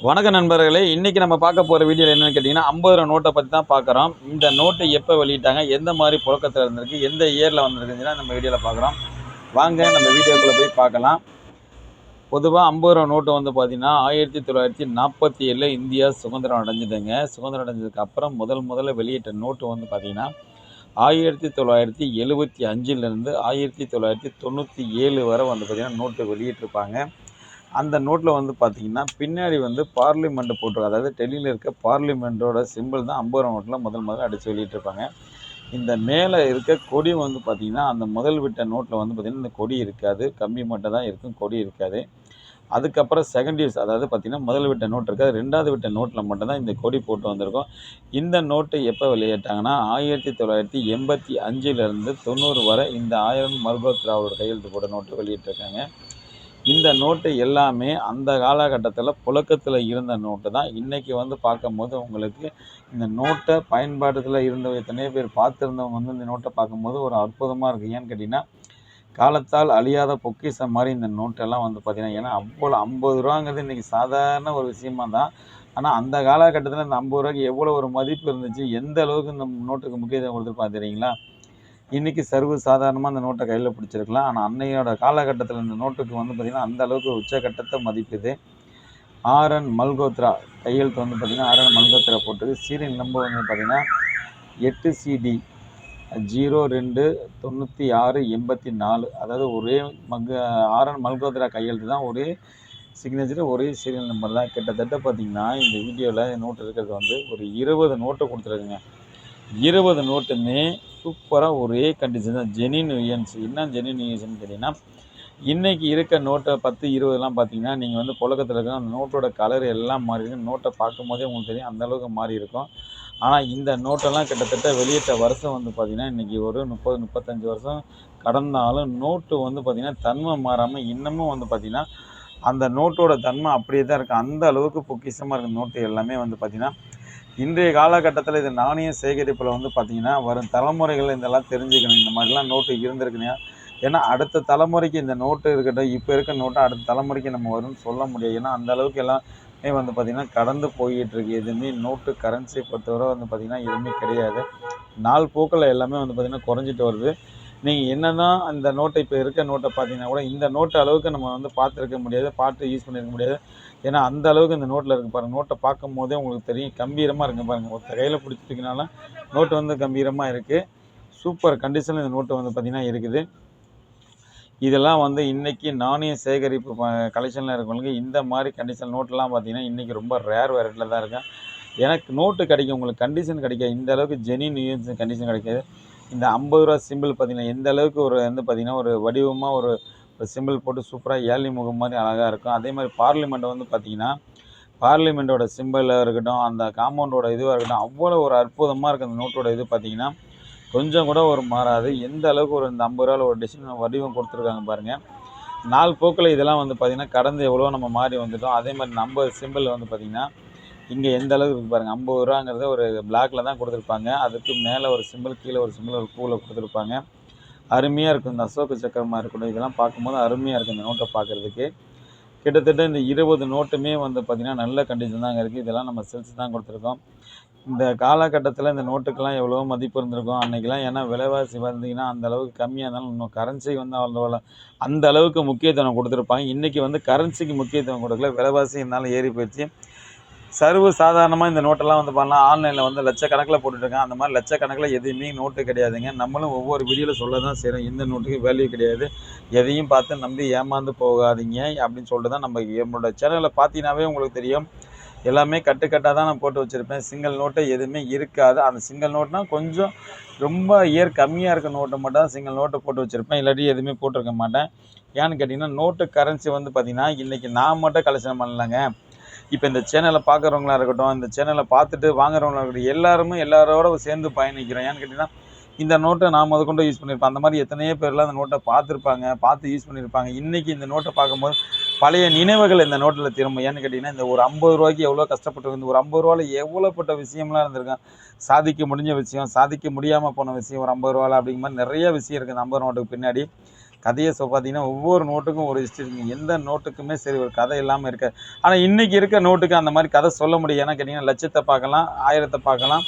வணக்க நண்பர்களே, இன்னைக்கு நம்ம பார்க்க போகிற வீடியோவில் என்னென்னு கேட்டிங்கன்னா 50 ரூபா நோட்டை பற்றி தான் பார்க்குறோம். இந்த நோட்டு எப்போ வெளியிட்டாங்க, எந்த மாதிரி புழக்கத்தில் இருந்திருக்கு, எந்த இயரில் வந்திருக்குன்னா நம்ம வீடியோவில் பார்க்குறோம். வாங்க நம்ம வீடியோக்குள்ளே போய் பார்க்கலாம். பொதுவாக 50 ரூபா நோட்டு வந்து பார்த்திங்கன்னா 1947 இந்தியா சுதந்திரம் அடைஞ்சிதுங்க. சுதந்திரம் அடைஞ்சதுக்கு அப்புறம் முதல்ல வெளியிட்ட நோட்டு வந்து பார்த்திங்கன்னா 1975லேருந்து 1997 வரை வந்து பார்த்திங்கன்னா நோட்டு வெளியிட்டிருப்பாங்க. அந்த நோட்டில் வந்து பார்த்திங்கன்னா பின்னாடி வந்து பார்லிமெண்ட் போட்டிருக்கும். அதாவது டெல்லியில் இருக்க பார்லிமெண்ட்டோட சிம்பிள் தான் 50 ரூபா நோட்டில் முதல்ல அடித்து வெளியிட்டிருப்பாங்க. இந்த மேலே இருக்க கொடி வந்து பார்த்திங்கன்னா அந்த முதல் விட்ட நோட்டில் வந்து பார்த்திங்கன்னா இந்த கொடி இருக்காது, கம்பி மட்டும் தான் இருக்கும், கொடி இருக்காது. அதுக்கப்புறம் செகண்ட் யூஸ், அதாவது பார்த்திங்கன்னா முதல் விட்ட நோட் இருக்காது, ரெண்டாவது விட்ட நோட்டில் மட்டும்தான் இந்த கொடி போட்டு வந்திருக்கும். இந்த நோட்டு எப்போ வெளியிட்டாங்கன்னா 1985லேருந்து 90 வரை இந்த 1000 மல்கோத்ராவோட கையெழுத்து போட்ட நோட்டு வெளியிட்டிருக்காங்க. இந்த நோட்டு எல்லாமே அந்த காலகட்டத்தில் புழக்கத்தில் இருந்த நோட்டு தான். இன்றைக்கி வந்து பார்க்கும்போது உங்களுக்கு இந்த நோட்டை பயன்பாட்டத்தில் இருந்த எத்தனையோ பேர் பார்த்துருந்தவங்க வந்து இந்த நோட்டை பார்க்கும்போது ஒரு அற்புதமாக இருக்குது. ஏன்னு கேட்டிங்கன்னா காலத்தால் அழியாத பொக்கிஷம் மாதிரி இந்த நோட்டெல்லாம் வந்து பார்த்திங்கன்னா, ஏன்னா அவ்வளோ 50 ரூபாங்கிறது இன்றைக்கி சாதாரண ஒரு விஷயமா தான். ஆனால் அந்த காலகட்டத்தில் இந்த 50 ரூபாய்க்கு எவ்வளோ ஒரு மதிப்பு இருந்துச்சு, எந்த அளவுக்கு இந்த நோட்டுக்கு முக்கியத்துவம் கொடுத்துருப்பாங்க தெரியுங்களா? இன்றைக்கி சர்வ சாதாரணமாக அந்த நோட்டை கையில் பிடிச்சிருக்கலாம். ஆனால் அன்னையோட காலகட்டத்தில் இந்த நோட்டுக்கு வந்து பார்த்திங்கன்னா அந்த அளவுக்கு உச்சக்கட்டத்தை மதிப்புது. ஆர்என் மல்கோத்ரா கையெழுத்து வந்து பார்த்திங்கன்னா ஆர்என் மல்கோத்ரா போட்டது. சீரியல் நம்பர் வந்து பார்த்திங்கன்னா 8CD 029684. அதாவது ஒரே ஆர்என் மல்கோத்ரா கையெழுத்து தான், ஒரே சிக்னேச்சர், ஒரே சீரியல் நம்பர் தான். கிட்டத்தட்ட பார்த்திங்கன்னா இந்த வீடியோவில் நோட்டு இருக்கிறது வந்து ஒரு 20 நோட்டு கொடுத்துருக்குங்க. 20 நோட்டுமே சூப்பராக ஒரே கண்டிஷன் தான், ஜெனின் யூஎன்ஸ். என்ன ஜெனின் யூஎன்ஸ்ன்னு கேட்டிங்கன்னா இன்றைக்கி இருக்க நோட்டை 10, 20லாம் பார்த்தீங்கன்னா நீங்கள் வந்து புழக்கத்தில் இருக்க அந்த நோட்டோட கலர் எல்லாம் மாறி இருக்கும். நோட்டை பார்க்கும் போதே உங்களுக்கு தெரியும் அந்தளவுக்கு மாறி இருக்கும். ஆனால் இந்த நோட்டெல்லாம் கிட்டத்தட்ட வெளியிட்ட வருஷம் வந்து பார்த்திங்கன்னா இன்றைக்கி ஒரு 30, 35 வருஷம் கடந்தாலும் நோட்டு வந்து பார்த்திங்கன்னா தன்மை மாறாமல் இன்னமும் வந்து பார்த்திங்கன்னா அந்த நோட்டோட தன்மை அப்படியே தான் இருக்குது. அந்த அளவுக்கு பொக்கிஷமாக இருக்கிற நோட்டு எல்லாமே வந்து பார்த்திங்கன்னா இன்றைய காலகட்டத்தில் இது நாணய சேகரிப்பில் வந்து பார்த்திங்கன்னா வரும் தலைமுறைகள் இதெல்லாம் தெரிஞ்சுக்கணும். இந்த மாதிரிலாம் நோட்டு இருந்திருக்குங்க. ஏன்னா அடுத்த தலைமுறைக்கு இந்த நோட்டு இருக்கட்டும், இப்போ இருக்க நோட்டை அடுத்த தலைமுறைக்கு நம்ம வரும்னு சொல்ல முடியாது. ஏன்னா அந்த அளவுக்கு எல்லாமே வந்து பார்த்திங்கன்னா கடந்து போய்கிட்டுருக்கு. எதுவுமே நோட்டு கரன்சி பொறுத்தவரை வந்து பார்த்திங்கன்னா எதுவுமே கிடையாது. நாள் போக்கில் எல்லாமே வந்து பார்த்திங்கன்னா குறைஞ்சிட்டு வருது. நீங்கள் என்ன தான் அந்த நோட்டை இப்போ இருக்க நோட்டை பார்த்தீங்கன்னா கூட இந்த நோட்டு அளவுக்கு நம்ம வந்து பார்த்துருக்க முடியாது, பார்த்து யூஸ் பண்ணியிருக்க முடியாது. ஏன்னா அந்த அளவுக்கு இந்த நோட்டில் இருக்குது பாருங்கள். நோட்டை பார்க்கும் போதே உங்களுக்கு தெரியும் கம்பீரமாக இருக்குது பாருங்கள். ஒரு கையில் பிடிச்சிட்டிங்கனால நோட்டு வந்து கம்பீரமாக இருக்குது. சூப்பர் கண்டிஷனில் இந்த நோட்டு வந்து பார்த்திங்கன்னா இருக்குது. இதெல்லாம் வந்து இன்றைக்கி நாணய சேகரிப்பு கலெக்ஷனில் இருக்கவங்களுக்கு இந்த மாதிரி கண்டிஷன் நோட்டெலாம் பார்த்திங்கன்னா இன்றைக்கி ரொம்ப ரேர் வெரைட்டியில் தான் இருக்கேன். எனக்கு நோட்டு கிடைக்கும், உங்களுக்கு கண்டிஷன் கிடைக்காது. இந்த அளவுக்கு ஜெனின் யூஎன்ஸ் கண்டிஷன் கிடைக்காது. இந்த 50 ரூபா சிம்பிள் பார்த்திங்கன்னா எந்த அளவுக்கு ஒரு வந்து பார்த்திங்கன்னா ஒரு வடிவமாக ஒரு சிம்பிள் போட்டு சூப்பராக ஏழி முகம் மாதிரி அழகாக இருக்கும். அதே மாதிரி பார்லிமெண்ட்டை வந்து பார்த்திங்கன்னா பார்லிமெண்ட்டோட சிம்பிளாக இருக்கட்டும், அந்த காம்பவுண்டோட இதுவாக இருக்கட்டும், அவ்வளோ ஒரு அற்புதமாக இருக்குது அந்த நோட்டோட இது பார்த்திங்கன்னா கொஞ்சம் கூட ஒரு மாறாது. எந்த அளவுக்கு ஒரு இந்த 50 ரூபாவில் ஒரு டிசைன் வடிவம் கொடுத்துருக்காங்க பாருங்கள். நாள் போக்கில் இதெல்லாம் வந்து பார்த்திங்கன்னா கடந்து எவ்வளோ நம்ம மாறி வந்துட்டோம். அதே மாதிரி நம்ம சிம்பிள் வந்து பார்த்திங்கன்னா இங்கே எந்த அளவுக்கு இருக்குது பாருங்கள். 50 ரூபாங்கிறத ஒரு பிளாக்கில் தான் கொடுத்துருப்பாங்க. அதுக்கு மேலே ஒரு சிம்பிள், கீழே ஒரு சிம்பிள், ஒரு பூவில் கொடுத்துருப்பாங்க. அருமையாக இருக்கும். இந்த அசோக சக்கரமாக இருக்கட்டும், இதெல்லாம் பார்க்கும்போது அருமையாக இருக்கும் இந்த நோட்டை பார்க்குறதுக்கு. கிட்டத்தட்ட இந்த 20 நோட்டுமே வந்து பார்த்திங்கன்னா நல்ல கண்டிஷன் தாங்க இருக்குது. இதெல்லாம் நம்ம செல்ஸ் தான் கொடுத்துருக்கோம். இந்த காலகட்டத்தில் இந்த நோட்டுக்கெல்லாம் எவ்வளோ மதிப்பு இருந்திருக்கும் அன்றைக்கெலாம். ஏன்னா விலைவாசி பார்த்திங்கன்னா அந்த அளவுக்கு கம்மியாக இருந்தாலும் இன்னும் கரன்சி வந்து அவ்வளோ அந்த அளவுக்கு முக்கியத்துவம் கொடுத்துருப்பாங்க. இன்றைக்கி வந்து கரன்சிக்கு முக்கியத்துவம் கொடுக்கல, விலைவாசி இருந்தாலும் ஏறி போயிடுச்சு. சர்வ சாதாரணமாக இந்த நோட்டெல்லாம் வந்து பண்ணலாம். ஆன்லைனில் வந்து லட்சக்கணக்கில் போட்டுட்ருக்காங்க. அந்த மாதிரி லட்சக்கணக்கில் எதுவுமே நோட்டு கிடையாதுங்க. நம்மளும் ஒவ்வொரு வீடியோவில் சொல்ல தான் செய்கிறோம், எந்த நோட்டுக்கு வேல்யூ கிடையாது, எதையும் பார்த்து நம்பி ஏமாந்து போகாதீங்க அப்படின்னு சொல்லிட்டு தான் நம்ம என்னோட சேனலில் பார்த்தீங்கன்னாவே உங்களுக்கு தெரியும். எல்லாமே கட்டுக்கட்டாக தான் நான் போட்டு வச்சுருப்பேன். சிங்கிள் நோட்டு எதுவுமே இருக்காது. அந்த சிங்கிள் நோட்னால் கொஞ்சம் ரொம்ப கம்மியாக இருக்க நோட்டை மட்டும் தான் சிங்கிள் நோட்டை போட்டு வச்சுருப்பேன். இல்லாட்டி எதுவுமே போட்டிருக்க மாட்டேன். ஏன்னு கேட்டிங்கன்னா நோட்டு கரன்சி வந்து பார்த்திங்கன்னா இன்றைக்கி நான் மட்டும் கலெக்ஷன் பண்ணலைங்க. இப்போ இந்த சேனலை பார்க்குறவங்களா இருக்கட்டும், இந்த சேனலை பார்த்துட்டு வாங்குறவங்களா இருக்கட்டும், எல்லாரோட சேர்ந்து பயணிக்கிறோம். ஏன்னு கேட்டிங்கன்னா இந்த நோட்டை நான் முதற்கொண்டு யூஸ் பண்ணியிருப்பேன். அந்த மாதிரி எத்தனையோ பேர்லாம் அந்த நோட்டை பார்த்துருப்பாங்க, பார்த்து யூஸ் பண்ணியிருப்பாங்க. இன்றைக்கி இந்த நோட்டை பார்க்கும்போது பழைய நினைவுகள் இந்த நோட்டில் திரும்ப. ஏன்னு கேட்டிங்கன்னா இந்த ஒரு 50 ரூபாய்க்கு எவ்வளோ கஷ்டப்பட்டு இந்த ஒரு 50 ரூபாவில் எவ்வளோப்பட்ட விஷயம்லாம் இருந்திருக்கேன். சாதிக்க முடிஞ்ச விஷயம், சாதிக்க முடியாமல் போன விஷயம் ஒரு 50 ரூபாவில் அப்படிங்கிற மாதிரி நிறைய விஷயம் இருக்குது இந்த 50 நோட்டுக்கு பின்னாடி. கதையை பார்த்தீங்கன்னா ஒவ்வொரு நோட்டுக்கும் ஒரு ஹிஸ்ட்ரி இருக்குங்க. எந்த நோட்டுக்குமே சரி ஒரு கதை இல்லாமல் இருக்க. ஆனால் இன்றைக்கி இருக்க நோட்டுக்கு அந்த மாதிரி கதை சொல்ல முடியும். ஏன்னா கேட்டிங்கன்னா லட்சத்தை பார்க்கலாம், 1000 பார்க்கலாம்,